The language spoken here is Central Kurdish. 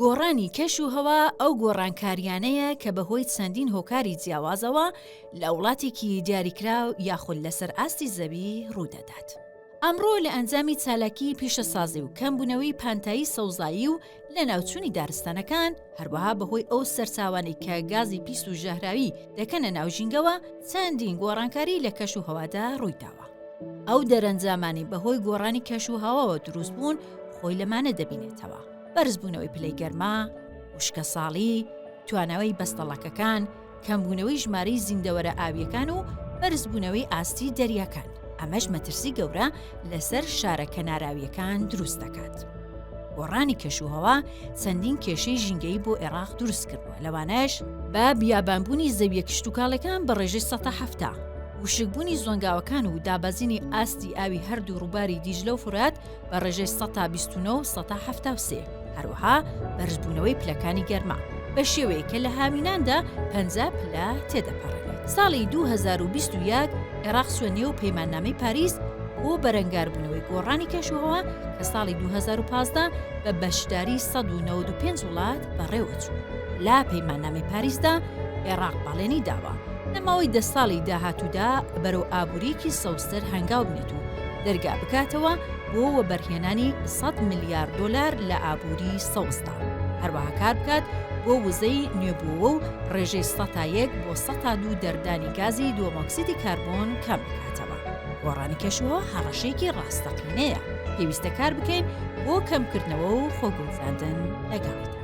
گۆڕانی کەش و هەوا ئەو گۆڕانکاریانەیە کە بەهۆی چەندین هۆکاری جیاوازەوە لە وڵاتێکی دیاریکراو یاخود لەسەر ئاستی زەوی ڕوودەدات. ئەمڕۆ لە ئەنجامی چالاکی پیشەسازی و کەمبوونەوەی پانتایی سەوزایی و لە ناوچوونی دارستانەکان هەروەها بەهۆی ئەو سەرچاوانەی کە گازی پیس و ژەهراوی دەکەنە ناوژینگەوە چەندین گۆڕانکاری لە کەش و هەوادا ڕوویداوە. ئەو دەرەنجامانی بەهۆی گۆڕانی کەش و هەواوە دروست بوون خۆی لەمانە دەبینێتەوە: بەرزبوونەوەی پلەی گەرما، وشکە ساڵی، توانەوەی بەستەڵەکەکان، کەمبوونەوەی ژمارەی زیندەوەرە ئاویەکان و بەرزبوونەوەی ئاستی دەریاکان. ئەمەش مەترسی گەورە لەسەر شارە کەناراویەکان دروست دەکات. گۆڕانی کەشوهەوا چەندین کێشەی ژینگەی بۆ عێراق دروست کردووە، لەوانەش بە بیابانبوونی زەویە کشتتوکاڵەکان بە ڕێژەی ١٧، وشکبوونی زۆنگاوەکان و دابەزینی ئاستی ئاوی هەردوو ڕووباری دیژلە و فورات بە ڕێژەی ١٢٩ و ١٧٧، هەروەها بەرزبوونەوەی پلەکانی گەرما بە شێوەیە کە لە هاویناندا 50 پلە تێدەپەڕێت. ساڵی 2021 عێراق سوێنێ و پەیماننامەی پاریس بۆ بەرەنگاربوونەوەی گۆڕانی کەشوهەوا کە ساڵی 2015 بە بەشداری 195 وڵات بەڕێوەچوو. لا پەیماننامەی پاریسدا عێراق باڵێنی داوە لەماوەی 10 ساڵی داهاتوودا بەرەو ئابووریەکی سەوزتر هەنگاو بنێت و دەرگا بکاتەوە بۆ وەبەرهێنانی 100 میلیارد دۆلار لە ئابووری سەوزدا. هەروەها کار بکات بۆ وزەی نوێبووە و ڕێژەی 100 بۆ 102 دەردانی گازی دۆمۆکسیدی کاربۆن کەم بکاتەوە. گۆڕانی کەشوهەوا هەڕەشەیەکی ڕاستەقینەیە. پێویستە کار بکەین بۆ کەمکردنەوە و خۆگونجاندن لەگەڵیدا.